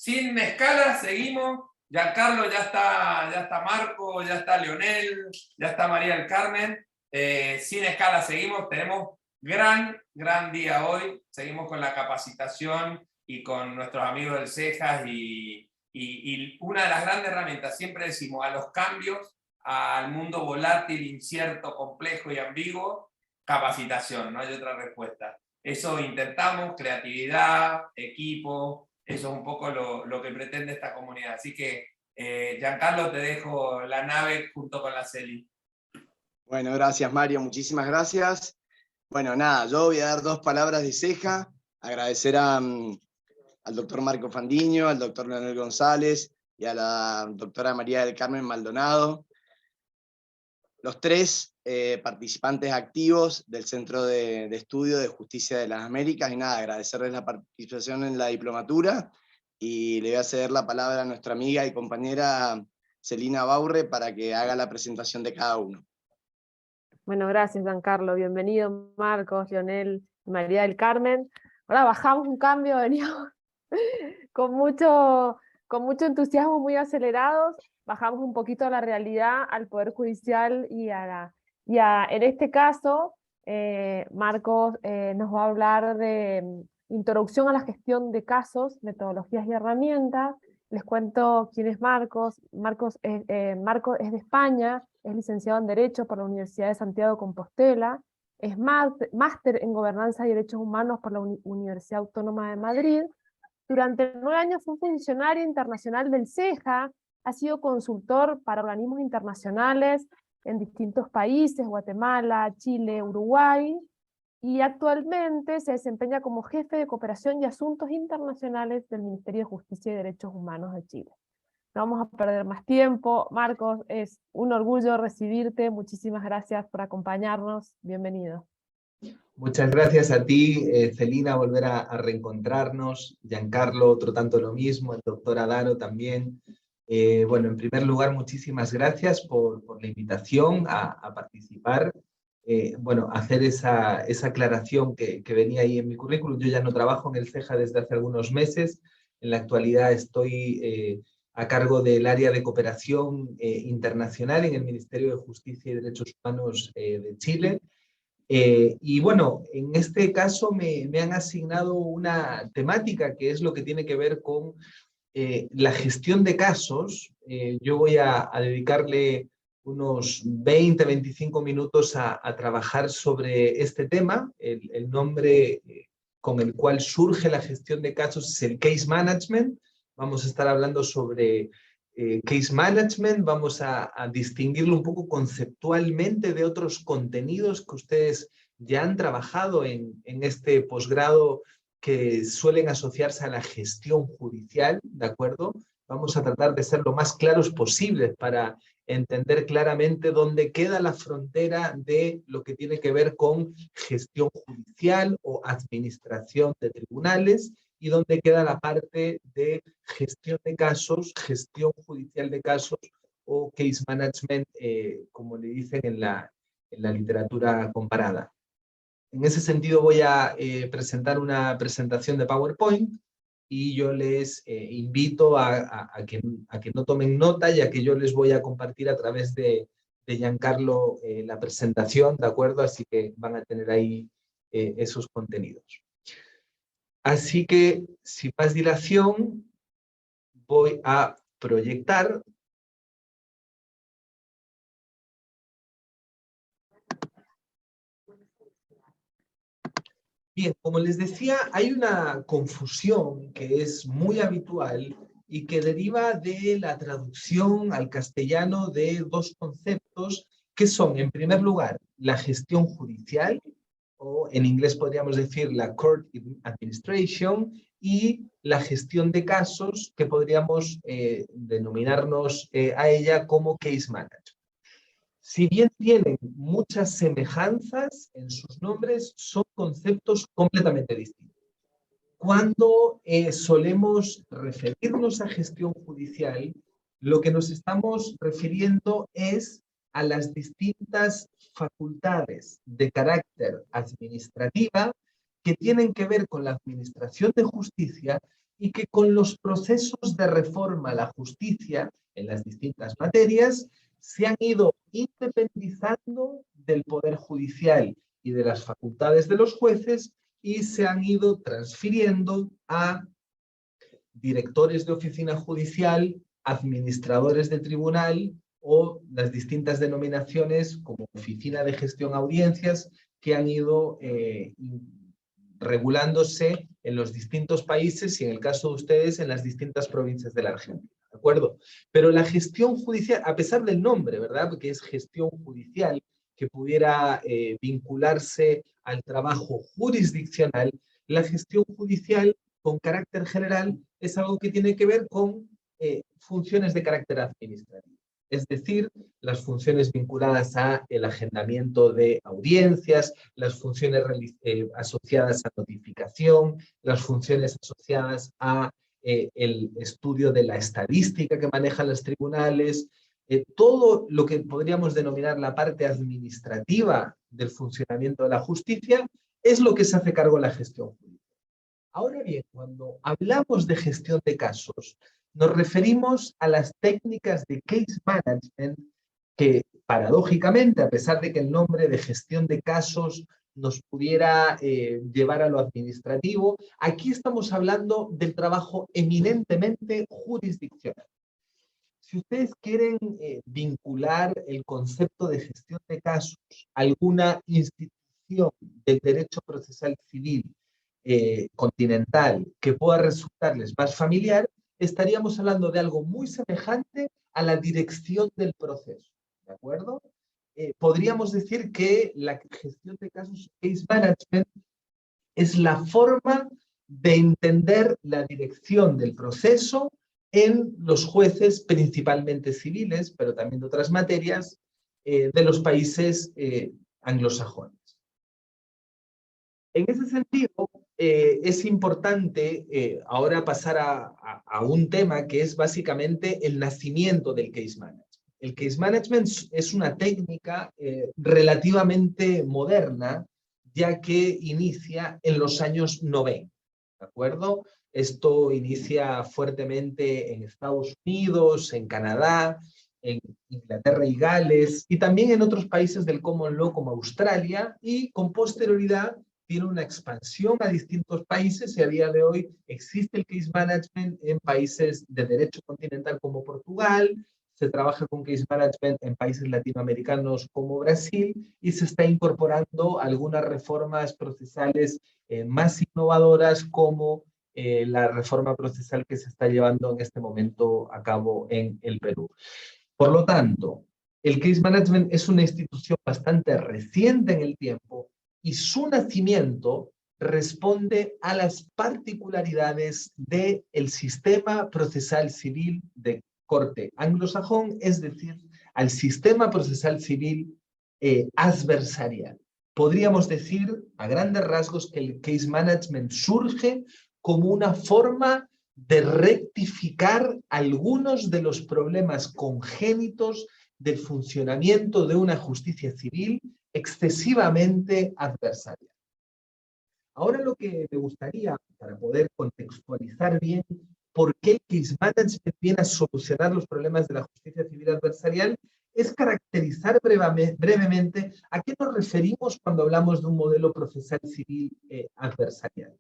sin escala, seguimos. Giancarlo, ya está Marco, ya está Leonel, ya está María del Carmen. Sin escala seguimos, tenemos gran día hoy. Seguimos con la capacitación y con nuestros amigos del CEJAS y una de las grandes herramientas, siempre decimos, a los cambios, al mundo volátil, incierto, complejo y ambiguo, capacitación, no hay otra respuesta. Eso intentamos, creatividad, equipo, eso es un poco lo que pretende esta comunidad. Así que, Giancarlo, te dejo la nave junto con la Celi. Bueno, gracias Mario, muchísimas gracias. Bueno, nada, yo voy a dar 2 palabras de ceja, agradecer al doctor Marco Fandiño, al doctor Leonel González y a la doctora María del Carmen Maldonado, los 3 participantes activos del Centro de Estudio de Justicia de las Américas, y nada, agradecerles la participación en la diplomatura, y le voy a ceder la palabra a nuestra amiga y compañera Celina Baurre para que haga la presentación de cada uno. Bueno, gracias, Giancarlo. Bienvenido, Marcos, Leonel, María del Carmen. Ahora bajamos un cambio, veníamos con mucho entusiasmo, muy acelerados. Bajamos un poquito a la realidad, al Poder Judicial en este caso, Marcos nos va a hablar de introducción a la gestión de casos, metodologías y herramientas. Les cuento quién es Marcos. Marcos es de España, es licenciado en Derecho por la Universidad de Santiago de Compostela, es máster en Gobernanza y Derechos Humanos por la Universidad Autónoma de Madrid. Durante 9 años fue funcionario internacional del CEJA, ha sido consultor para organismos internacionales en distintos países, Guatemala, Chile, Uruguay, y actualmente se desempeña como jefe de cooperación y asuntos internacionales del Ministerio de Justicia y Derechos Humanos de Chile. No vamos a perder más tiempo. Marcos, es un orgullo recibirte. Muchísimas gracias por acompañarnos. Bienvenido. Muchas gracias a ti, Celina, volver a reencontrarnos. Giancarlo, otro tanto lo mismo, el doctor Adaro también. Bueno, en primer lugar, muchísimas gracias por la invitación a participar. Bueno, hacer esa aclaración que venía ahí en mi currículum. Yo ya no trabajo en el CEJA desde hace algunos meses. En la actualidad estoy a cargo del área de cooperación internacional en el Ministerio de Justicia y Derechos Humanos de Chile. Y bueno, en este caso me han asignado una temática que es lo que tiene que ver con la gestión de casos. Yo voy a dedicarle unos 20-25 minutos a trabajar sobre este tema. El nombre con el cual surge la gestión de casos es el Case Management. Vamos a estar hablando sobre Case Management, vamos a distinguirlo un poco conceptualmente de otros contenidos que ustedes ya han trabajado en este posgrado que suelen asociarse a la gestión judicial, ¿de acuerdo? Vamos a tratar de ser lo más claros posible para entender claramente dónde queda la frontera de lo que tiene que ver con gestión judicial o administración de tribunales, y dónde queda la parte de gestión de casos, gestión judicial de casos o case management, como le dicen en la literatura comparada. En ese sentido voy a presentar una presentación de PowerPoint, y yo les invito a que no tomen nota, ya que yo les voy a compartir a través de Giancarlo la presentación, ¿de acuerdo? Así que van a tener ahí esos contenidos. Así que, sin más dilación, voy a proyectar. Bien, como les decía, hay una confusión que es muy habitual y que deriva de la traducción al castellano de 2 conceptos que son, en primer lugar, la gestión judicial, o en inglés podríamos decir la Court Administration, y la gestión de casos, que podríamos denominarnos a ella como Case Management. Si bien tienen muchas semejanzas en sus nombres, son conceptos completamente distintos. Cuando solemos referirnos a gestión judicial, lo que nos estamos refiriendo es a las distintas facultades de carácter administrativa que tienen que ver con la administración de justicia, y que con los procesos de reforma a la justicia en las distintas materias se han ido independizando del Poder Judicial y de las facultades de los jueces y se han ido transfiriendo a directores de oficina judicial, administradores de tribunal o las distintas denominaciones como oficina de gestión audiencias que han ido regulándose en los distintos países y en el caso de ustedes en las distintas provincias de la Argentina, ¿de acuerdo? Pero la gestión judicial, a pesar del nombre, ¿verdad? Porque es gestión judicial, que pudiera vincularse al trabajo jurisdiccional, la gestión judicial con carácter general es algo que tiene que ver con funciones de carácter administrativo. Es decir, las funciones vinculadas a el agendamiento de audiencias, las funciones asociadas a notificación, las funciones asociadas a el estudio de la estadística que manejan los tribunales, todo lo que podríamos denominar la parte administrativa del funcionamiento de la justicia es lo que se hace cargo de la gestión judicial. Ahora bien, cuando hablamos de gestión de casos, nos referimos a las técnicas de case management que, paradójicamente, a pesar de que el nombre de gestión de casos nos pudiera llevar a lo administrativo, aquí estamos hablando del trabajo eminentemente jurisdiccional. Si ustedes quieren vincular el concepto de gestión de casos a alguna institución del derecho procesal civil continental que pueda resultarles más familiar, estaríamos hablando de algo muy semejante a la dirección del proceso, ¿de acuerdo? Podríamos decir que la gestión de casos, case management, es la forma de entender la dirección del proceso en los jueces, principalmente civiles, pero también de otras materias, de los países anglosajones. En ese sentido, es importante ahora pasar a un tema que es básicamente el nacimiento del case management. El case management es una técnica relativamente moderna, ya que inicia en los años 90, ¿de acuerdo? Esto inicia fuertemente en Estados Unidos, en Canadá, en Inglaterra y Gales, y también en otros países del Common Law como Australia, y con posterioridad tiene una expansión a distintos países y a día de hoy existe el case management en países de derecho continental como Portugal, se trabaja con case management en países latinoamericanos como Brasil y se está incorporando algunas reformas procesales más innovadoras como la reforma procesal que se está llevando en este momento a cabo en el Perú. Por lo tanto, el case management es una institución bastante reciente en el tiempo y su nacimiento responde a las particularidades del sistema procesal civil de corte anglosajón, es decir, al sistema procesal civil adversarial. Podríamos decir a grandes rasgos que el case management surge como una forma de rectificar algunos de los problemas congénitos del funcionamiento de una justicia civil excesivamente adversaria. Ahora lo que me gustaría, para poder contextualizar bien por qué el case management viene a solucionar los problemas de la justicia civil adversarial, es caracterizar brevemente a qué nos referimos cuando hablamos de un modelo procesal civil adversarial.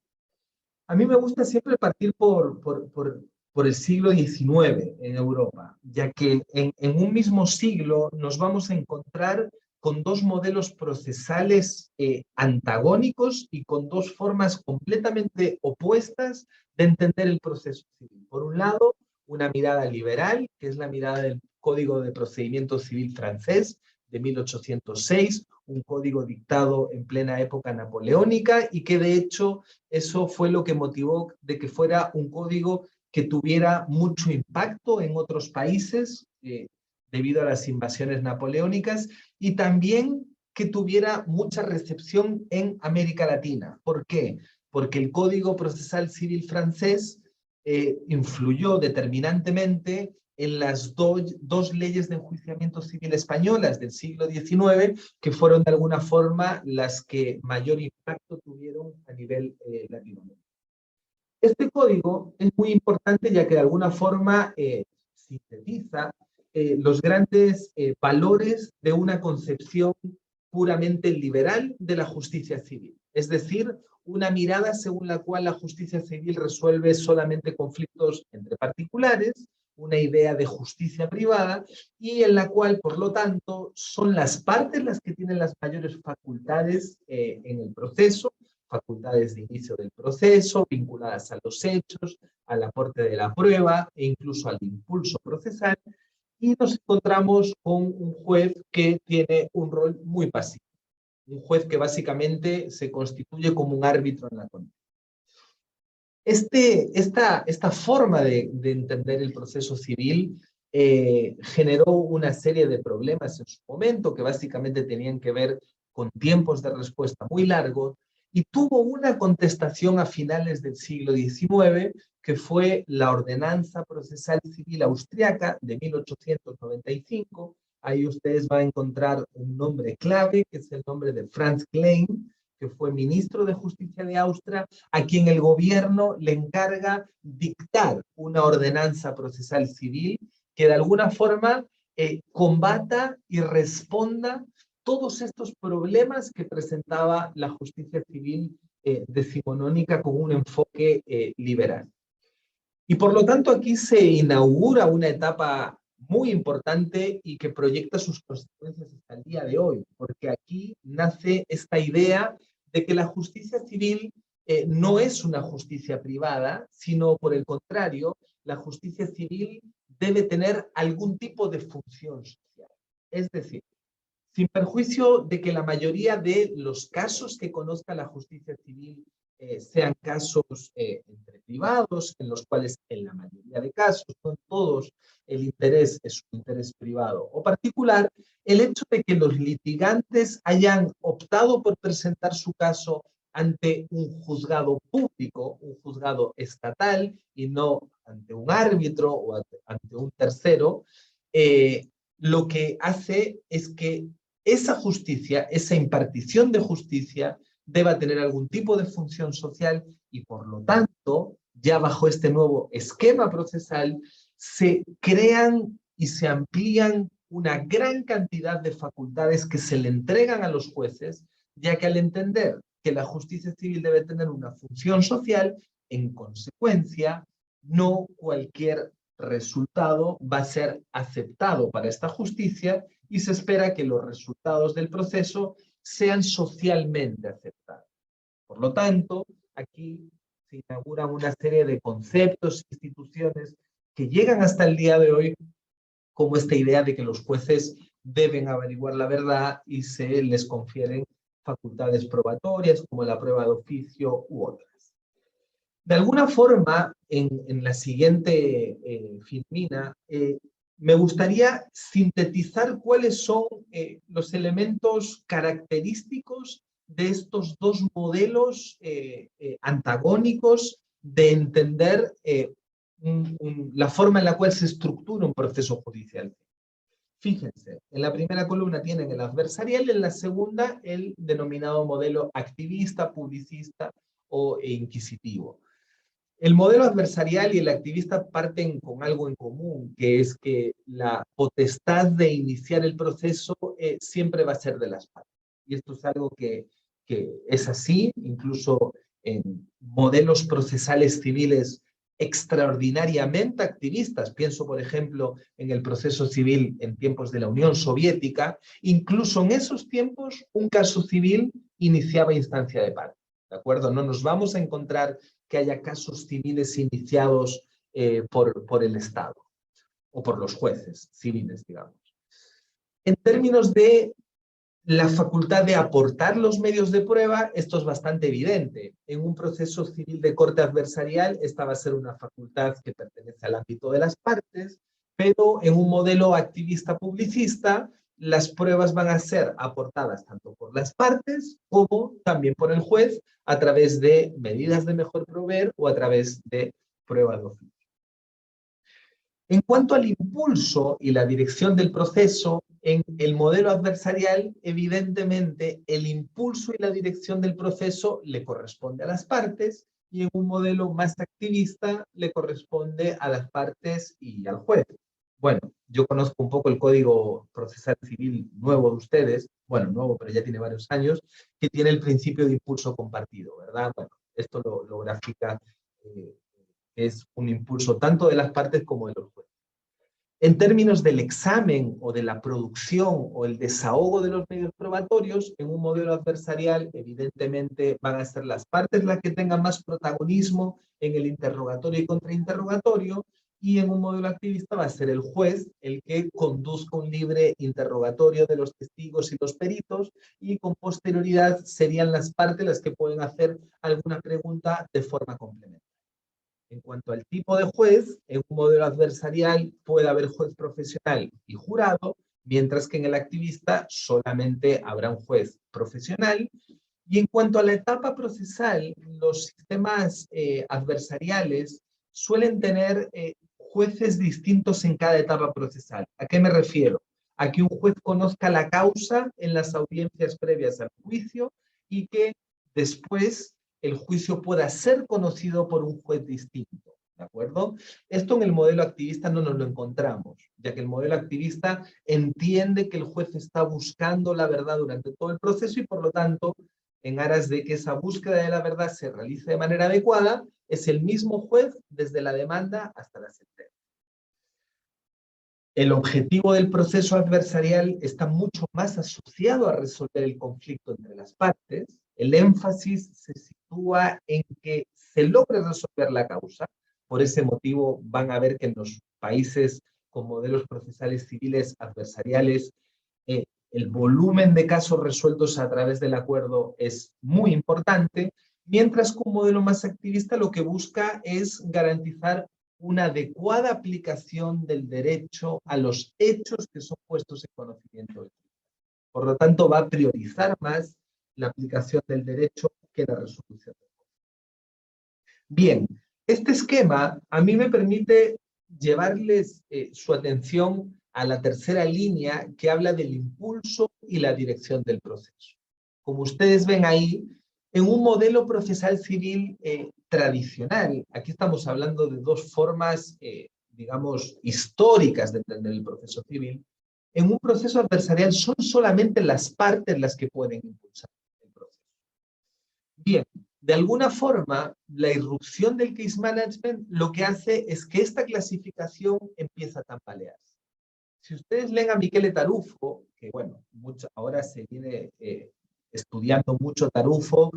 A mí me gusta siempre partir por el siglo XIX en Europa, ya que en un mismo siglo nos vamos a encontrar con dos modelos procesales antagónicos y con dos formas completamente opuestas de entender el proceso civil. Por un lado, una mirada liberal, que es la mirada del Código de Procedimiento Civil francés de 1806, un código dictado en plena época napoleónica y que de hecho eso fue lo que motivó de que fuera un código que tuviera mucho impacto en otros países debido a las invasiones napoleónicas y también que tuviera mucha recepción en América Latina. ¿Por qué? Porque el Código Procesal Civil francés influyó determinantemente en las dos leyes de enjuiciamiento civil españolas del siglo XIX, que fueron de alguna forma las que mayor impacto tuvieron a nivel latinoamericano. Este código es muy importante ya que de alguna forma sintetiza los grandes valores de una concepción puramente liberal de la justicia civil. Es decir, una mirada según la cual la justicia civil resuelve solamente conflictos entre particulares, una idea de justicia privada, y en la cual, por lo tanto, son las partes las que tienen las mayores facultades en el proceso, facultades de inicio del proceso, vinculadas a los hechos, al aporte de la prueba e incluso al impulso procesal, y nos encontramos con un juez que tiene un rol muy pasivo. Un juez que básicamente se constituye como un árbitro en la contienda. Esta forma de entender el proceso civil generó una serie de problemas en su momento que básicamente tenían que ver con tiempos de respuesta muy largos y tuvo una contestación a finales del siglo XIX que fue la Ordenanza Procesal Civil Austriaca de 1895. Ahí ustedes van a encontrar un nombre clave, que es el nombre de Franz Klein, que fue ministro de Justicia de Austria, a quien el gobierno le encarga dictar una ordenanza procesal civil que de alguna forma combata y responda todos estos problemas que presentaba la justicia civil decimonónica con un enfoque liberal. Y por lo tanto aquí se inaugura una etapa muy importante y que proyecta sus consecuencias hasta el día de hoy, porque aquí nace esta idea de que la justicia civil no es una justicia privada, sino por el contrario, la justicia civil debe tener algún tipo de función social. Es decir, sin perjuicio de que la mayoría de los casos que conozca la justicia civil sean casos entre privados, en los cuales en la mayoría de casos, no en todos, el interés es un interés privado o particular, el hecho de que los litigantes hayan optado por presentar su caso ante un juzgado público, un juzgado estatal, y no ante un árbitro o ante un tercero, lo que hace es que esa justicia, esa impartición de justicia, deba tener algún tipo de función social y por lo tanto, ya bajo este nuevo esquema procesal, se crean y se amplían una gran cantidad de facultades que se le entregan a los jueces, ya que al entender que la justicia civil debe tener una función social, en consecuencia, no cualquier resultado va a ser aceptado para esta justicia y se espera que los resultados del proceso sean socialmente aceptados. Por lo tanto, aquí se inauguran una serie de conceptos e instituciones que llegan hasta el día de hoy como esta idea de que los jueces deben averiguar la verdad y se les confieren facultades probatorias como la prueba de oficio u otras. De alguna forma, en la siguiente filmina, me gustaría sintetizar cuáles son los elementos característicos de estos dos modelos antagónicos de entender la forma en la cual se estructura un proceso judicial. Fíjense, en la primera columna tienen el adversarial y en la segunda el denominado modelo activista, publicista o inquisitivo. El modelo adversarial y el activista parten con algo en común, que es que la potestad de iniciar el proceso siempre va a ser de las partes. Y esto es algo que es así, incluso en modelos procesales civiles extraordinariamente activistas. Pienso, por ejemplo, en el proceso civil en tiempos de la Unión Soviética. Incluso en esos tiempos, un caso civil iniciaba instancia de parte. ¿De acuerdo? No nos vamos a encontrar que haya casos civiles iniciados por el Estado o por los jueces civiles, digamos. En términos de la facultad de aportar los medios de prueba, esto es bastante evidente. En un proceso civil de corte adversarial, esta va a ser una facultad que pertenece al ámbito de las partes, pero en un modelo activista publicista, las pruebas van a ser aportadas tanto por las partes como también por el juez a través de medidas de mejor proveer o a través de prueba de oficio. En cuanto al impulso y la dirección del proceso, en el modelo adversarial, evidentemente, el impulso y la dirección del proceso le corresponde a las partes y en un modelo más activista le corresponde a las partes y al juez. Bueno, yo conozco un poco el Código Procesal Civil nuevo de ustedes, bueno, nuevo, pero ya tiene varios años, que tiene el principio de impulso compartido, ¿verdad? Bueno, esto lo grafica, es un impulso tanto de las partes como de los jueces. En términos del examen o de la producción o el desahogo de los medios probatorios, en un modelo adversarial, evidentemente van a ser las partes las que tengan más protagonismo en el interrogatorio y contrainterrogatorio, y en un modelo activista va a ser el juez el que conduzca un libre interrogatorio de los testigos y los peritos, y con posterioridad serían las partes las que pueden hacer alguna pregunta de forma complementaria. En cuanto al tipo de juez, en un modelo adversarial puede haber juez profesional y jurado, mientras que en el activista solamente habrá un juez profesional. Y en cuanto a la etapa procesal, los sistemas adversariales suelen tener jueces distintos en cada etapa procesal. ¿A qué me refiero? A que un juez conozca la causa en las audiencias previas al juicio y que después el juicio pueda ser conocido por un juez distinto, ¿de acuerdo? Esto en el modelo activista no nos lo encontramos, ya que el modelo activista entiende que el juez está buscando la verdad durante todo el proceso y por lo tanto, en aras de que esa búsqueda de la verdad se realice de manera adecuada, es el mismo juez desde la demanda hasta la sentencia. El objetivo del proceso adversarial está mucho más asociado a resolver el conflicto entre las partes. El énfasis se sitúa en que se logre resolver la causa. Por ese motivo van a ver que en los países con modelos procesales civiles adversariales, el volumen de casos resueltos a través del acuerdo es muy importante, mientras que un modelo más activista lo que busca es garantizar una adecuada aplicación del derecho a los hechos que son puestos en conocimiento del tribunal. Por lo tanto, va a priorizar más la aplicación del derecho que la resolución del juez. Bien, este esquema a mí me permite llevarles su atención a la tercera línea que habla del impulso y la dirección del proceso. Como ustedes ven ahí, en un modelo procesal civil tradicional, aquí estamos hablando de dos formas, digamos, históricas de entender el proceso civil, en un proceso adversarial son solamente las partes las que pueden impulsar el proceso. Bien, de alguna forma, la irrupción del case management lo que hace es que esta clasificación empieza a tambalearse. Si ustedes leen a Michele Tarufo, que bueno, ahora se viene estudiando mucho Tarufo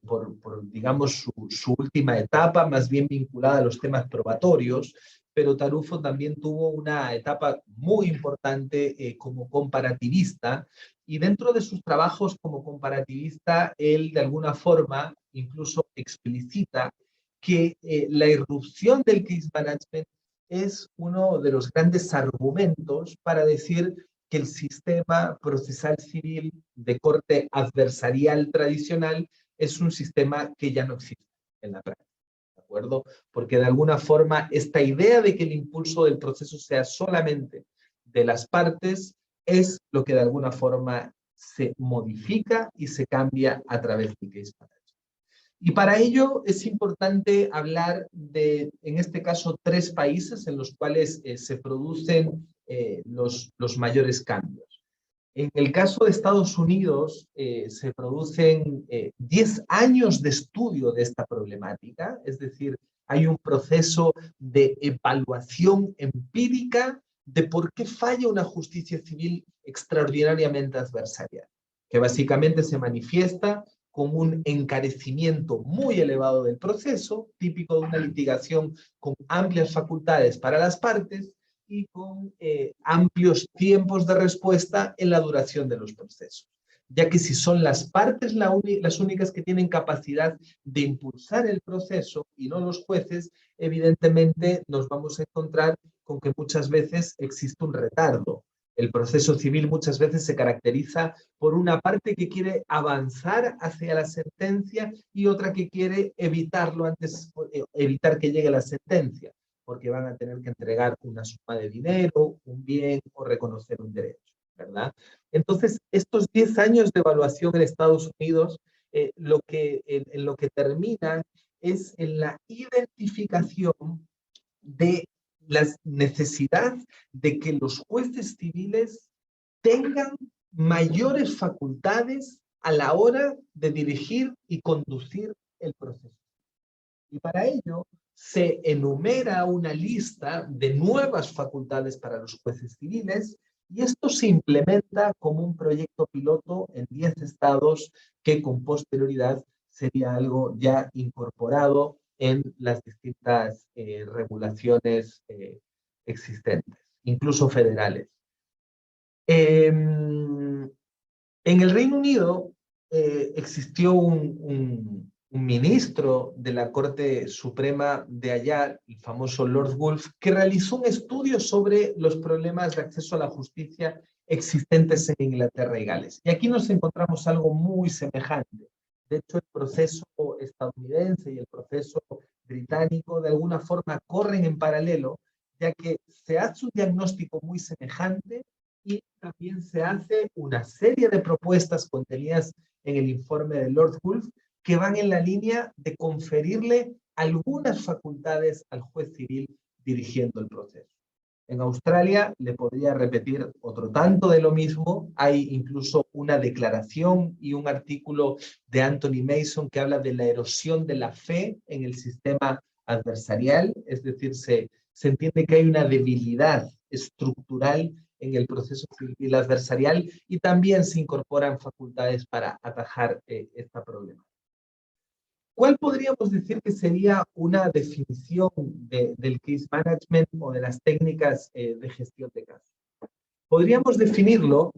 por digamos, su última etapa, más bien vinculada a los temas probatorios, pero Tarufo también tuvo una etapa muy importante como comparativista, y dentro de sus trabajos como comparativista, él de alguna forma incluso explicita que la irrupción del case management es uno de los grandes argumentos para decir que el sistema procesal civil de corte adversarial tradicional es un sistema que ya no existe en la práctica, ¿de acuerdo? Porque de alguna forma esta idea de que el impulso del proceso sea solamente de las partes es lo que de alguna forma se modifica y se cambia a través del case management. Y para ello es importante hablar de, en este caso, 3 países en los cuales se producen los mayores cambios. En el caso de Estados Unidos se producen 10 años de estudio de esta problemática, es decir, hay un proceso de evaluación empírica de por qué falla una justicia civil extraordinariamente adversarial, que básicamente se manifiesta con un encarecimiento muy elevado del proceso, típico de una litigación con amplias facultades para las partes y con amplios tiempos de respuesta en la duración de los procesos. Ya que si son las partes las únicas que tienen capacidad de impulsar el proceso y no los jueces, evidentemente nos vamos a encontrar con que muchas veces existe un retardo. El proceso civil muchas veces se caracteriza por una parte que quiere avanzar hacia la sentencia y otra que quiere evitarlo antes, evitar que llegue la sentencia, porque van a tener que entregar una suma de dinero, un bien o reconocer un derecho, ¿verdad? Entonces, estos 10 años de evaluación en Estados Unidos, en lo que terminan es en la identificación de la necesidad de que los jueces civiles tengan mayores facultades a la hora de dirigir y conducir el proceso. Y para ello se enumera una lista de nuevas facultades para los jueces civiles y esto se implementa como un proyecto piloto en 10 estados que con posterioridad sería algo ya incorporado en las distintas regulaciones existentes, incluso federales. En el Reino Unido existió un ministro de la Corte Suprema de allá, el famoso Lord Woolf, que realizó un estudio sobre los problemas de acceso a la justicia existentes en Inglaterra y Gales. Y aquí nos encontramos algo muy semejante. De hecho, el proceso estadounidense y el proceso británico de alguna forma corren en paralelo, ya que se hace un diagnóstico muy semejante y también se hace una serie de propuestas contenidas en el informe de Lord Woolf que van en la línea de conferirle algunas facultades al juez civil dirigiendo el proceso. En Australia, le podría repetir otro tanto de lo mismo, hay incluso una declaración y un artículo de Anthony Mason que habla de la erosión de la fe en el sistema adversarial, es decir, se entiende que hay una debilidad estructural en el proceso civil adversarial y también se incorporan facultades para atajar esta problemática. ¿Cuál podríamos decir que sería una definición del case management o de las técnicas de gestión de casos? Podríamos definirlo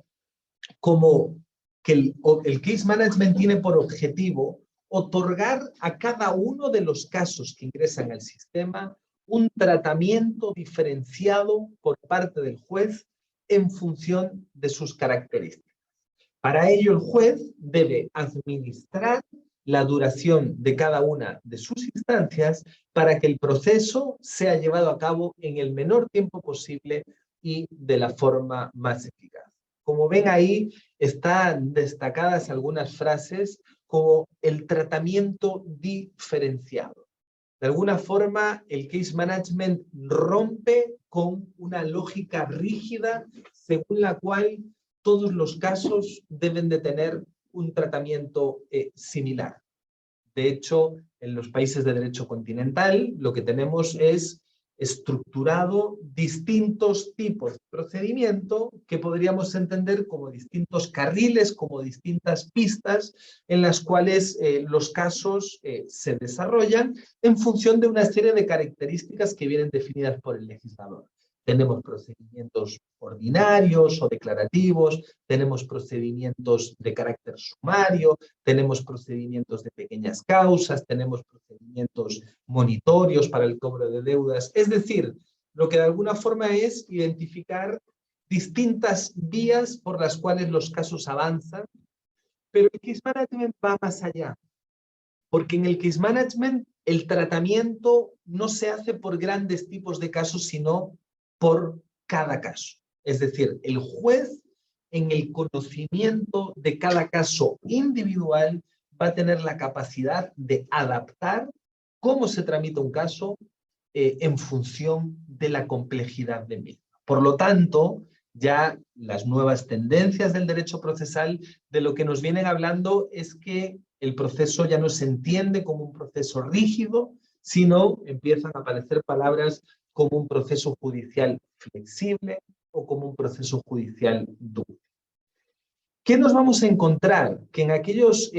como que el case management tiene por objetivo otorgar a cada uno de los casos que ingresan al sistema un tratamiento diferenciado por parte del juez en función de sus características. Para ello, el juez debe administrar la duración de cada una de sus instancias para que el proceso sea llevado a cabo en el menor tiempo posible y de la forma más eficaz. Como ven ahí, están destacadas algunas frases como el tratamiento diferenciado. De alguna forma, el case management rompe con una lógica rígida según la cual todos los casos deben de tener un tratamiento similar. De hecho, en los países de derecho continental, lo que tenemos es estructurado distintos tipos de procedimiento que podríamos entender como distintos carriles, como distintas pistas en las cuales los casos se desarrollan en función de una serie de características que vienen definidas por el legislador. Tenemos procedimientos ordinarios o declarativos, tenemos procedimientos de carácter sumario, tenemos procedimientos de pequeñas causas, tenemos procedimientos monitorios para el cobro de deudas. Es decir, lo que de alguna forma es identificar distintas vías por las cuales los casos avanzan, pero el case management va más allá. Porque en el case management el tratamiento no se hace por grandes tipos de casos, sino por cada caso. Es decir, el juez en el conocimiento de cada caso individual va a tener la capacidad de adaptar cómo se tramita un caso en función de la complejidad del mismo. Por lo tanto, ya las nuevas tendencias del derecho procesal de lo que nos vienen hablando es que el proceso ya no se entiende como un proceso rígido, sino empiezan a aparecer palabras como un proceso judicial flexible o como un proceso judicial duro. ¿Qué nos vamos a encontrar? Que en aquellos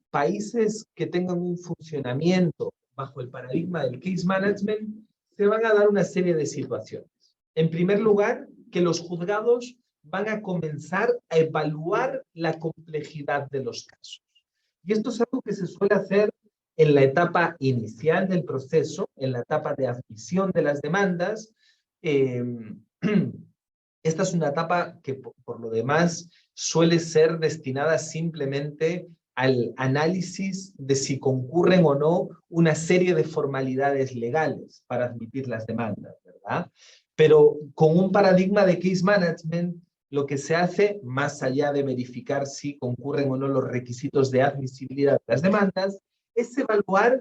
países que tengan un funcionamiento bajo el paradigma del case management, se van a dar una serie de situaciones. En primer lugar, que los juzgados van a comenzar a evaluar la complejidad de los casos. Y esto es algo que se suele hacer en la etapa inicial del proceso, en la etapa de admisión de las demandas. Esta es una etapa que, por lo demás, suele ser destinada simplemente al análisis de si concurren o no una serie de formalidades legales para admitir las demandas, ¿verdad? Pero con un paradigma de case management, lo que se hace, más allá de verificar si concurren o no los requisitos de admisibilidad de las demandas, es evaluar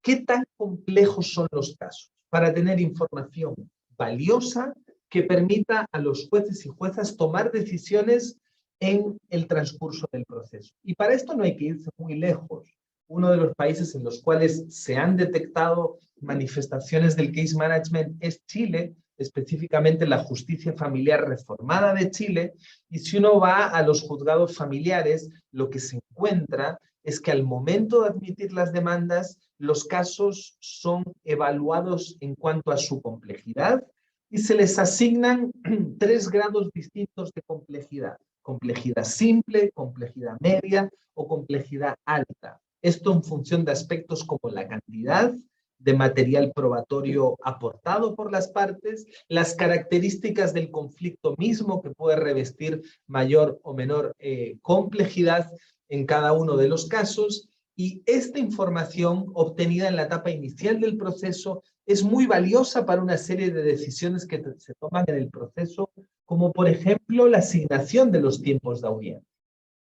¿Qué tan complejos son los casos? Para tener información valiosa que permita a los jueces y juezas tomar decisiones en el transcurso del proceso. Y para esto no hay que irse muy lejos. Uno de los países en los cuales se han detectado manifestaciones del case management es Chile, específicamente la justicia familiar reformada de Chile, y si uno va a los juzgados familiares, lo que se encuentra es que al momento de admitir las demandas, los casos son evaluados en cuanto a su complejidad y se les asignan 3 grados distintos de complejidad. Complejidad simple, complejidad media o complejidad alta. Esto en función de aspectos como la cantidad de material probatorio aportado por las partes, las características del conflicto mismo que puede revestir mayor o menor complejidad en cada uno de los casos, y esta información obtenida en la etapa inicial del proceso es muy valiosa para una serie de decisiones que se toman en el proceso, como por ejemplo la asignación de los tiempos de audiencia.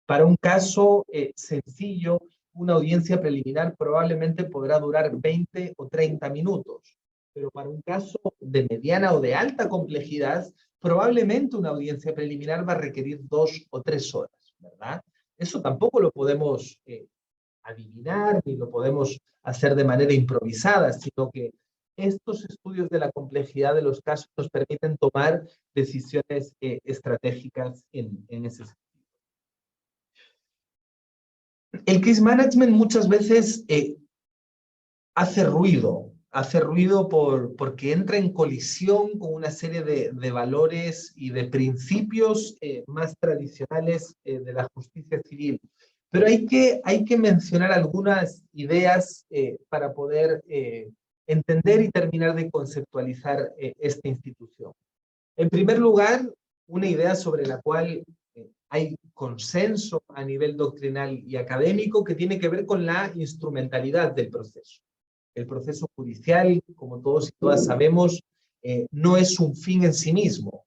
Para un caso sencillo, una audiencia preliminar probablemente podrá durar 20 o 30 minutos, pero para un caso de mediana o de alta complejidad, probablemente una audiencia preliminar va a requerir 2 o 3 horas, ¿verdad? Eso tampoco lo podemos adivinar ni lo podemos hacer de manera improvisada, sino que estos estudios de la complejidad de los casos nos permiten tomar decisiones estratégicas en ese sentido. El case management muchas veces hace ruido porque entra en colisión con una serie de valores y de principios más tradicionales de la justicia civil. Pero hay que mencionar algunas ideas para poder entender y terminar de conceptualizar esta institución. En primer lugar, una idea sobre la cual hay consenso a nivel doctrinal y académico que tiene que ver con la instrumentalidad del proceso. El proceso judicial, como todos y todas sabemos, no es un fin en sí mismo.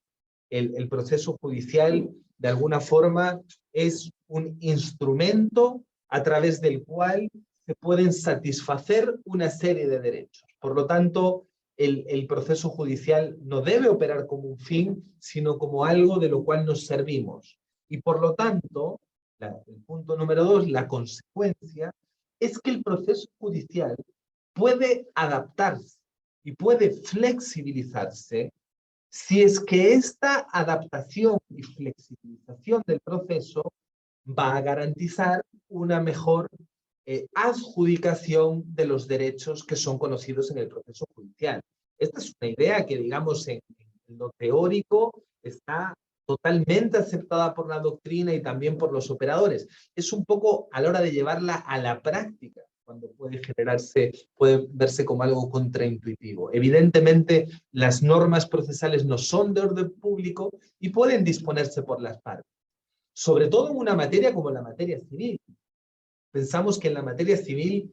El proceso judicial, de alguna forma, es un instrumento a través del cual se pueden satisfacer una serie de derechos. Por lo tanto, el proceso judicial no debe operar como un fin, sino como algo de lo cual nos servimos. Y por lo tanto, el punto número 2, la consecuencia, es que el proceso judicial puede adaptarse y puede flexibilizarse si es que esta adaptación y flexibilización del proceso va a garantizar una mejor adjudicación de los derechos que son conocidos en el proceso judicial. Esta es una idea que, digamos, en lo teórico está totalmente aceptada por la doctrina y también por los operadores. Es un poco a la hora de llevarla a la práctica cuando puede verse como algo contraintuitivo. Evidentemente, las normas procesales no son de orden público y pueden disponerse por las partes. Sobre todo en una materia como la materia civil. Pensamos que en la materia civil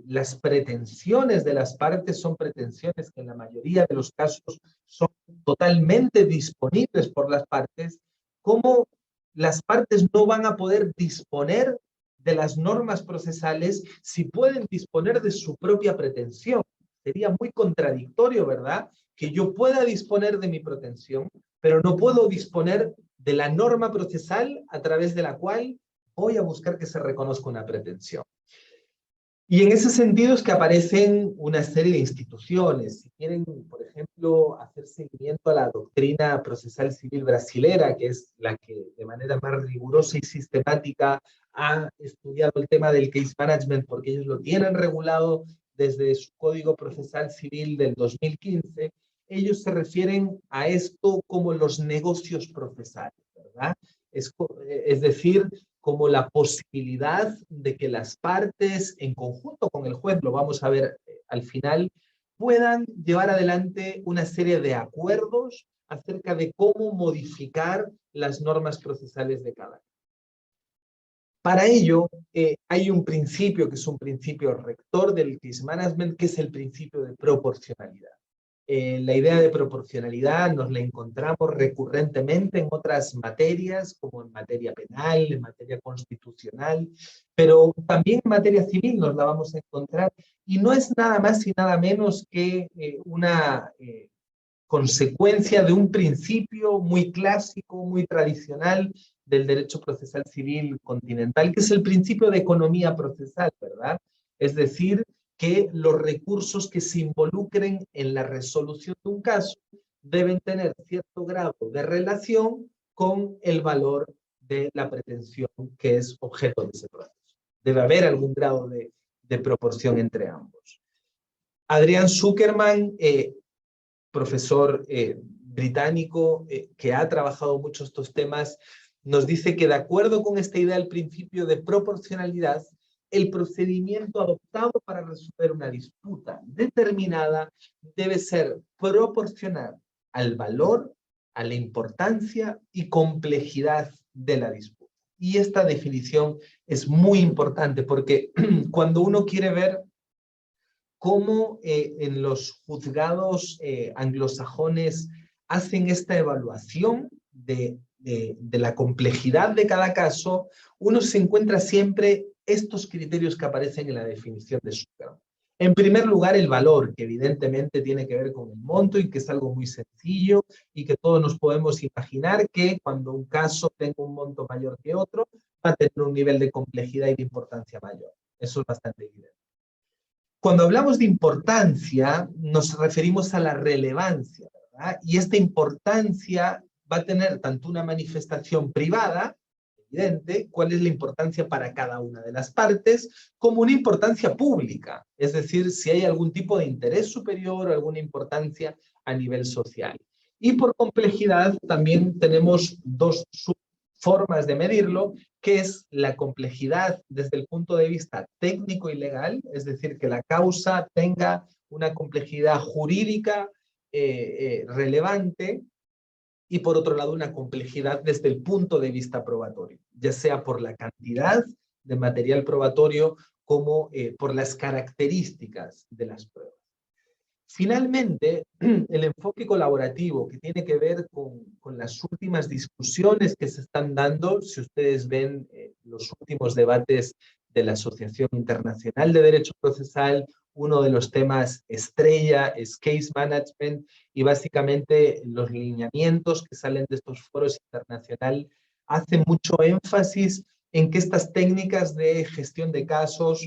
las pretensiones de las partes son pretensiones que en la mayoría de los casos son totalmente disponibles por las partes. ¿Cómo las partes no van a poder disponer de las normas procesales si pueden disponer de su propia pretensión? Sería muy contradictorio, ¿verdad? Que yo pueda disponer de mi pretensión, pero no puedo disponer de la norma procesal a través de la cual voy a buscar que se reconozca una pretensión. Y en ese sentido es que aparecen una serie de instituciones. Si quieren, por ejemplo, hacer seguimiento a la doctrina procesal civil brasilera, que es la que de manera más rigurosa y sistemática ha estudiado el tema del case management, porque ellos lo tienen regulado desde su Código Procesal Civil del 2015, ellos se refieren a esto como los negocios procesales, ¿verdad? Es decir, como la posibilidad de que las partes, en conjunto con el juez, lo vamos a ver al final, puedan llevar adelante una serie de acuerdos acerca de cómo modificar las normas procesales de cada caso. Para ello, hay un principio que es un principio rector del case management, que es el principio de proporcionalidad. La idea de proporcionalidad nos la encontramos recurrentemente en otras materias, como en materia penal, en materia constitucional, pero también en materia civil nos la vamos a encontrar, y no es nada más y nada menos que una consecuencia de un principio muy clásico, muy tradicional del derecho procesal civil continental, que es el principio de economía procesal, ¿verdad? Es decir, que los recursos que se involucren en la resolución de un caso deben tener cierto grado de relación con el valor de la pretensión que es objeto de ese proceso. Debe haber algún grado de proporción entre ambos. Adrián Zuckerman, profesor británico que ha trabajado mucho estos temas, nos dice que de acuerdo con esta idea del principio de proporcionalidad, el procedimiento adoptado para resolver una disputa determinada debe ser proporcional al valor, a la importancia y complejidad de la disputa. Y esta definición es muy importante porque cuando uno quiere ver cómo en los juzgados anglosajones hacen esta evaluación de la complejidad de cada caso, uno se encuentra siempre estos criterios que aparecen en la definición de Zuckerman. En primer lugar, el valor, que evidentemente tiene que ver con el monto y que es algo muy sencillo y que todos nos podemos imaginar que cuando un caso tenga un monto mayor que otro, va a tener un nivel de complejidad y de importancia mayor. Eso es bastante evidente. Cuando hablamos de importancia, nos referimos a la relevancia, ¿verdad? Y esta importancia va a tener tanto una manifestación privada, evidente, cuál es la importancia para cada una de las partes, como una importancia pública, es decir, si hay algún tipo de interés superior o alguna importancia a nivel social. Y por complejidad también tenemos dos formas de medirlo, que es la complejidad desde el punto de vista técnico y legal, es decir, que la causa tenga una complejidad jurídica relevante, y por otro lado una complejidad desde el punto de vista probatorio, ya sea por la cantidad de material probatorio como por las características de las pruebas. Finalmente, el enfoque colaborativo que tiene que ver con las últimas discusiones que se están dando, si ustedes ven los últimos debates de la Asociación Internacional de Derecho Procesal, uno de los temas estrella es case management, y básicamente los lineamientos que salen de estos foros internacionales hacen mucho énfasis en que estas técnicas de gestión de casos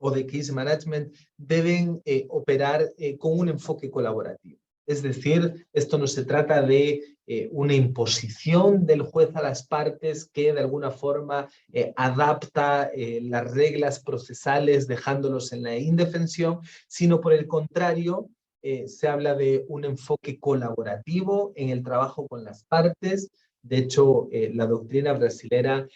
o de case management deben operar con un enfoque colaborativo. Es decir, esto no se trata de una imposición del juez a las partes que de alguna forma adapta las reglas procesales dejándolos en la indefensión, sino por el contrario, se habla de un enfoque colaborativo en el trabajo con las partes. De hecho, la doctrina brasilera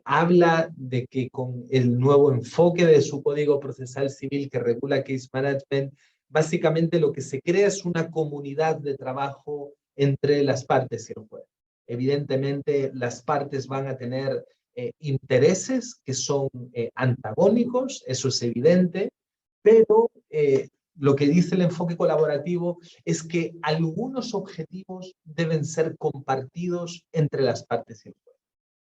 habla de que con el nuevo enfoque de su Código Procesal Civil que regula case management, básicamente lo que se crea es una comunidad de trabajo entre las partes y el juez. Evidentemente, las partes van a tener intereses que son antagónicos, eso es evidente, pero lo que dice el enfoque colaborativo es que algunos objetivos deben ser compartidos entre las partes y el juez.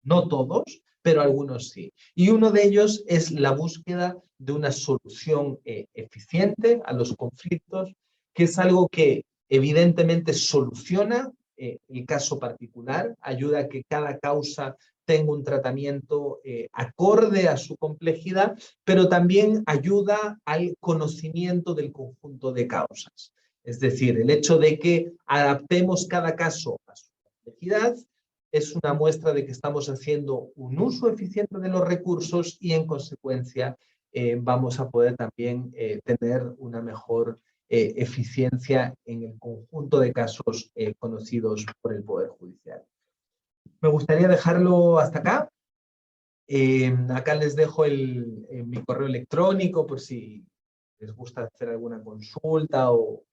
No todos, pero algunos sí. Y uno de ellos es la búsqueda de una solución eficiente a los conflictos, que es algo que evidentemente soluciona el caso particular, ayuda a que cada causa tenga un tratamiento acorde a su complejidad, pero también ayuda al conocimiento del conjunto de causas. Es decir, el hecho de que adaptemos cada caso a su complejidad es una muestra de que estamos haciendo un uso eficiente de los recursos y en consecuencia vamos a poder también tener una mejor eficiencia en el conjunto de casos conocidos por el Poder Judicial. Me gustaría dejarlo hasta acá. Acá les dejo mi correo electrónico por si les gusta hacer alguna consulta o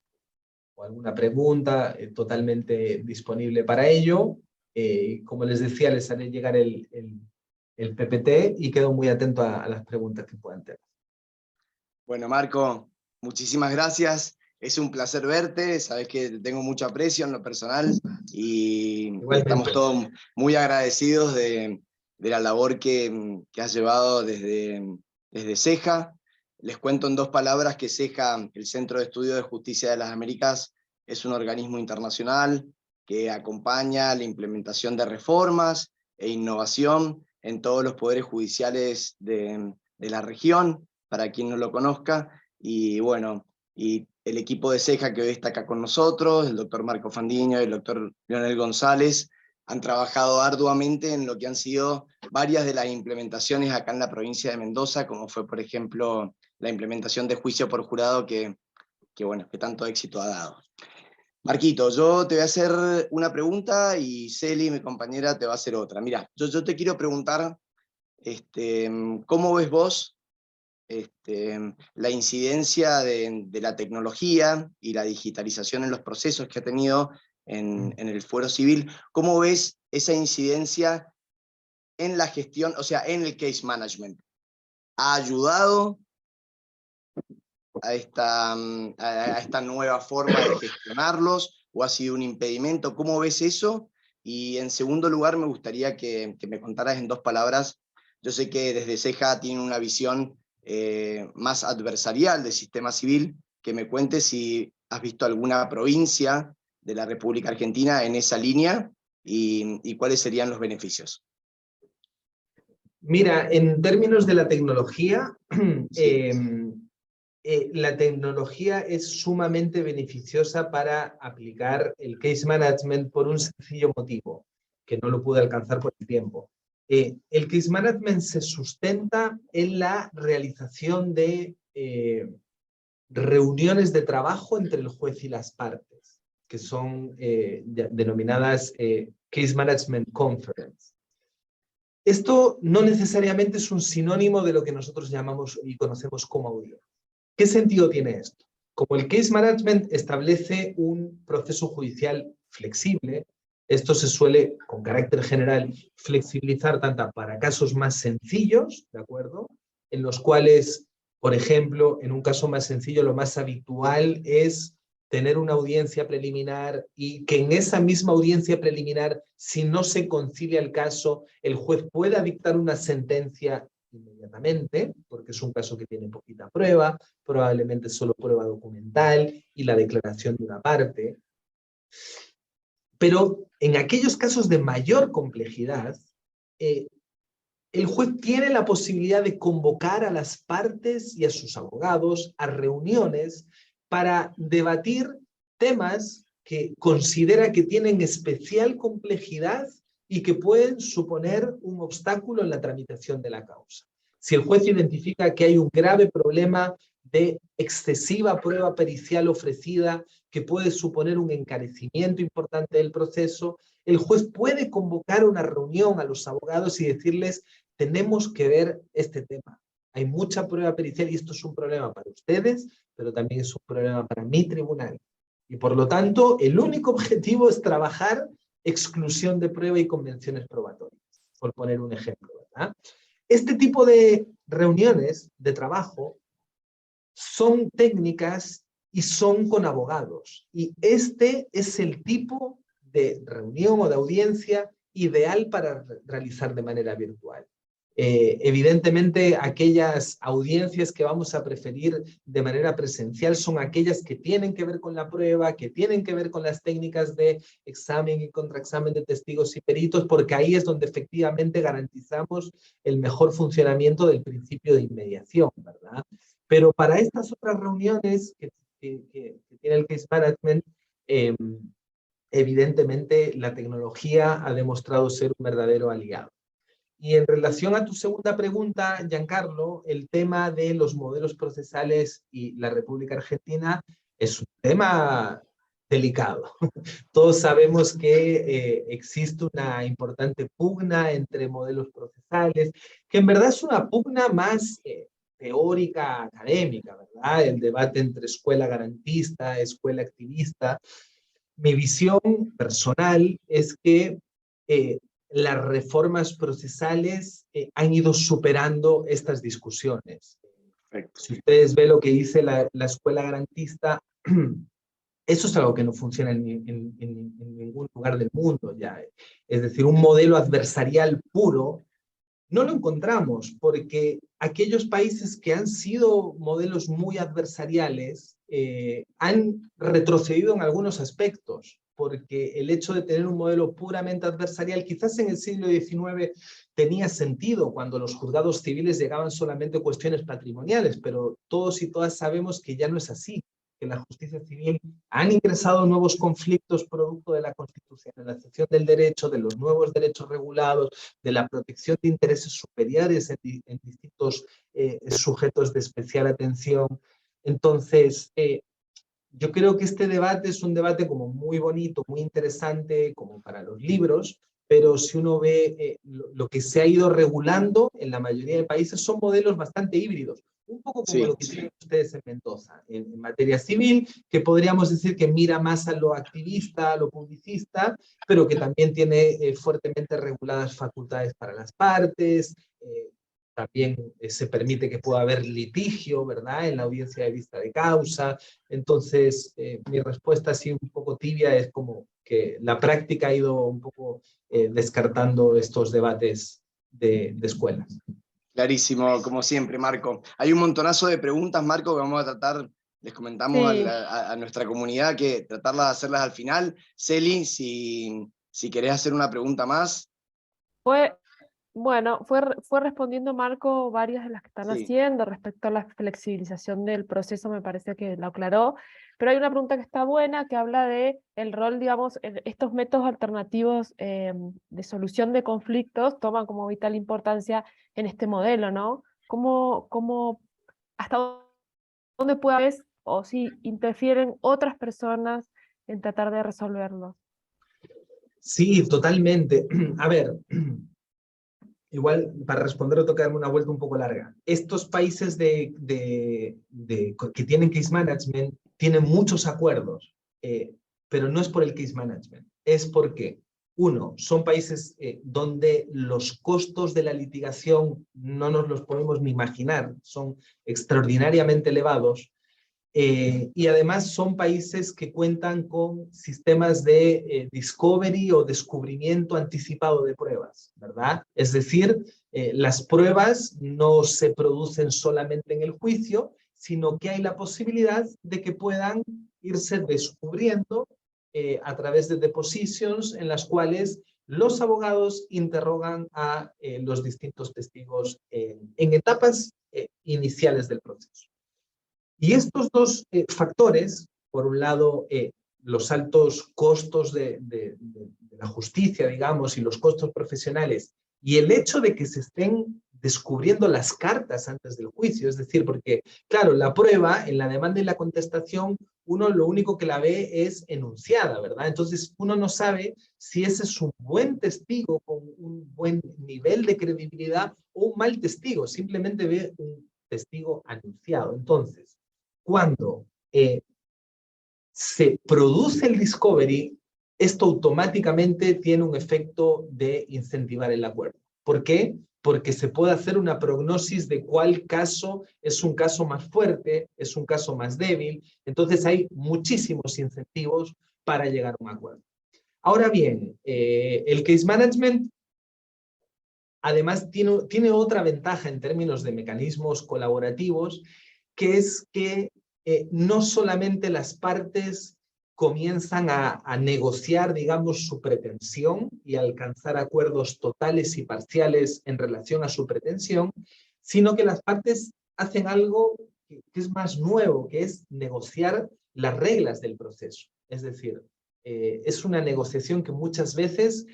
alguna pregunta, totalmente disponible para ello. Como les decía, les haré llegar el PPT y quedo muy atento a las preguntas que puedan tener. Bueno, Marco, muchísimas gracias. es un placer verte, sabes que te tengo mucho aprecio en lo personal y Igualmente. estamos todos muy agradecidos de la labor que has llevado desde CEJA. Les cuento en 2 palabras que CEJA, el Centro de Estudio de Justicia de las Américas, es un organismo internacional que acompaña la implementación de reformas e innovación en todos los poderes judiciales de la región, para quien no lo conozca, y bueno, y el equipo de CEJA que hoy está acá con nosotros, el doctor Marco Fandiño y el doctor Leonel González, han trabajado arduamente en lo que han sido varias de las implementaciones acá en la provincia de Mendoza, como fue, por ejemplo, la implementación de juicio por jurado que tanto éxito ha dado. Marquito, yo te voy a hacer una pregunta y Celi, mi compañera, te va a hacer otra. Mira, yo te quiero preguntar, ¿cómo ves vos la incidencia de la tecnología y la digitalización en los procesos que ha tenido en el fuero civil? ¿Cómo ves esa incidencia en la gestión, o sea, en el case management? ¿Ha ayudado a esta nueva forma de gestionarlos o ha sido un impedimento? ¿Cómo ves eso? Y en segundo lugar, me gustaría que me contaras en 2 palabras. Yo sé que desde CEJA tiene una visión más adversarial del sistema civil, que me cuentes si has visto alguna provincia de la República Argentina en esa línea y cuáles serían los beneficios. Mira, en términos de la tecnología, Sí. la tecnología es sumamente beneficiosa para aplicar el case management por un sencillo motivo, que no lo pude alcanzar por el tiempo. El case management se sustenta en la realización de reuniones de trabajo entre el juez y las partes, que son denominadas Case Management Conference. Esto no necesariamente es un sinónimo de lo que nosotros llamamos y conocemos como audiencia. ¿Qué sentido tiene esto? Como el case management establece un proceso judicial flexible, esto se suele, con carácter general, flexibilizar tanto para casos más sencillos, ¿de acuerdo? En los cuales, por ejemplo, en un caso más sencillo, lo más habitual es tener una audiencia preliminar y que en esa misma audiencia preliminar, si no se concilia el caso, el juez pueda dictar una sentencia inmediatamente, porque es un caso que tiene poquita prueba, probablemente solo prueba documental y la declaración de una parte. Pero en aquellos casos de mayor complejidad, el juez tiene la posibilidad de convocar a las partes y a sus abogados a reuniones para debatir temas que considera que tienen especial complejidad y que pueden suponer un obstáculo en la tramitación de la causa. Si el juez identifica que hay un grave problema de excesiva prueba pericial ofrecida que puede suponer un encarecimiento importante del proceso, el juez puede convocar una reunión a los abogados y decirles: tenemos que ver este tema. Hay mucha prueba pericial y esto es un problema para ustedes, pero también es un problema para mi tribunal. Y por lo tanto, el único objetivo es trabajar exclusión de prueba y convenciones probatorias, por poner un ejemplo, ¿verdad? Este tipo de reuniones de trabajo son técnicas y son con abogados. Y este es el tipo de reunión o de audiencia ideal para realizar de manera virtual. Evidentemente, aquellas audiencias que vamos a preferir de manera presencial son aquellas que tienen que ver con la prueba, que tienen que ver con las técnicas de examen y contraexamen de testigos y peritos, porque ahí es donde efectivamente garantizamos el mejor funcionamiento del principio de inmediación, ¿verdad? Pero para estas otras reuniones que tiene el case management, evidentemente la tecnología ha demostrado ser un verdadero aliado. Y en relación a tu segunda pregunta, Giancarlo, el tema de los modelos procesales y la República Argentina es un tema delicado. Todos sabemos que existe una importante pugna entre modelos procesales, que en verdad es una pugna más teórica, académica, ¿verdad? El debate entre escuela garantista, escuela activista. Mi visión personal es que las reformas procesales han ido superando estas discusiones. Perfecto. Si ustedes ven lo que dice la escuela garantista, Eso es algo que no funciona en ningún lugar del mundo ya. Es decir, un modelo adversarial puro no lo encontramos, porque aquellos países que han sido modelos muy adversariales han retrocedido en algunos aspectos, porque el hecho de tener un modelo puramente adversarial, quizás en el siglo XIX tenía sentido cuando los juzgados civiles llegaban solamente a cuestiones patrimoniales, pero todos y todas sabemos que ya no es así, que en la justicia civil han ingresado nuevos conflictos producto de la constitucionalización del derecho, de los nuevos derechos regulados, de la protección de intereses superiores en distintos sujetos de especial atención. Entonces, yo creo que este debate es un debate como muy bonito, muy interesante, como para los libros, pero si uno ve lo que se ha ido regulando en la mayoría de países son modelos bastante híbridos, un poco como lo que tienen ustedes en Mendoza, en materia civil, que podríamos decir que mira más a lo activista, a lo publicista, pero que también tiene fuertemente reguladas facultades para las partes, también se permite que pueda haber litigio, ¿verdad?, en la audiencia de vista de causa. Entonces, mi respuesta así un poco tibia es como que la práctica ha ido un poco descartando estos debates de escuelas. Clarísimo, como siempre, Marco. Hay un montonazo de preguntas, Marco, que vamos a tratar, les comentamos Sí. a nuestra comunidad que tratarlas de hacerlas al final. Celi, si querés hacer una pregunta más. Bueno, fue respondiendo Marco varias de las que están Sí. haciendo respecto a la flexibilización del proceso, me parece que lo aclaró, pero hay una pregunta que está buena que habla de el rol, digamos, estos métodos alternativos de solución de conflictos toman como vital importancia en este modelo, ¿no? ¿Hasta dónde puede haber o si interfieren otras personas en tratar de resolverlos? Sí, totalmente. A ver, igual para responder tengo que darme una vuelta un poco larga. Estos países que tienen case management tienen muchos acuerdos, pero no es por el case management, es porque, uno, son países donde los costos de la litigación no nos los podemos ni imaginar, son extraordinariamente elevados. Y además son países que cuentan con sistemas de discovery o descubrimiento anticipado de pruebas, ¿verdad? Es decir, las pruebas no se producen solamente en el juicio, sino que hay la posibilidad de que puedan irse descubriendo a través de depositions en las cuales los abogados interrogan a los distintos testigos en etapas iniciales del proceso. Y estos dos factores, por un lado, los altos costos de la justicia, digamos, y los costos profesionales, y el hecho de que se estén descubriendo las cartas antes del juicio, es decir, porque, claro, la prueba, en la demanda y la contestación, uno lo único que la ve es enunciada, ¿verdad? Entonces, uno no sabe si ese es un buen testigo con un buen nivel de credibilidad o un mal testigo, simplemente ve un testigo anunciado. Entonces, cuando se produce el discovery, esto automáticamente tiene un efecto de incentivar el acuerdo. ¿Por qué? Porque se puede hacer una prognosis de cuál caso es un caso más fuerte, es un caso más débil. Entonces hay muchísimos incentivos para llegar a un acuerdo. Ahora bien, el case management además tiene otra ventaja en términos de mecanismos colaborativos, que es que no solamente las partes comienzan a negociar, digamos, su pretensión y alcanzar acuerdos totales y parciales en relación a su pretensión, sino que las partes hacen algo que es más nuevo, que es negociar las reglas del proceso. Es decir, es una negociación que muchas veces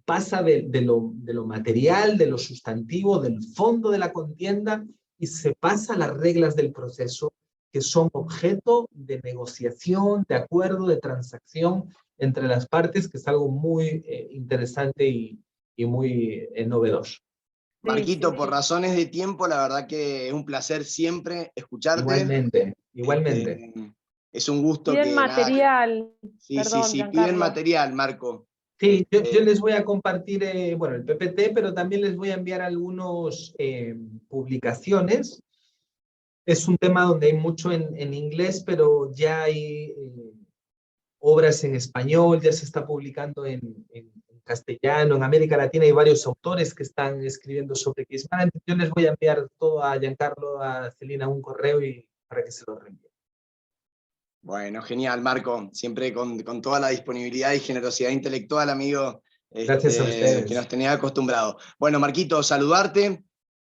pasa de lo material, de lo sustantivo, del fondo de la contienda, y se pasa a las reglas del proceso, que son objeto de negociación, de acuerdo, de transacción entre las partes, que es algo muy interesante y muy novedoso. Marquito, Sí. por razones de tiempo, la verdad que es un placer siempre escucharte. Igualmente, igualmente. Es un gusto Piden que nada. material, Sí, perdón, piden Giancarlo. material, Marco. Sí, yo les voy a compartir, bueno, el PPT, pero también les voy a enviar algunas publicaciones es un tema donde hay mucho en inglés, pero ya hay obras en español, ya se está publicando en castellano, en América Latina hay varios autores que están escribiendo sobre Keisman. Yo les voy a enviar todo a Giancarlo, a Celina, un correo para que se lo reenvíen. Bueno, genial, Marco. Siempre con toda la disponibilidad y generosidad intelectual, amigo, Gracias a ustedes. que nos tenía acostumbrado. Bueno, Marquito, saludarte.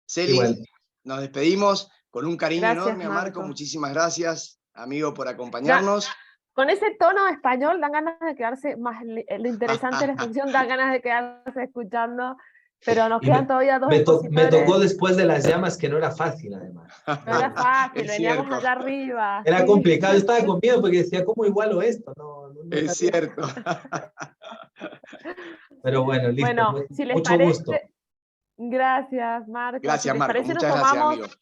Celi, Igual. nos despedimos con un cariño Gracias, enorme a Marco. Marco. Muchísimas gracias, amigo, por acompañarnos. Con ese tono español dan ganas de quedarse, más lo interesante de la exposición, dan ganas de quedarse escuchando, pero nos quedan todavía dos me expositores. tocó después de las llamas, que no era fácil, además. No era fácil, Es veníamos cierto. allá arriba. Era sí. complicado, yo estaba con miedo porque decía, ¿cómo igualo esto? No Es sabía. cierto. Pero bueno, listo. Bueno, si les Mucho parece, gusto. gracias, Marco. Gracias, si les Marco. parece, Muchas nos gracias, tomamos amigo.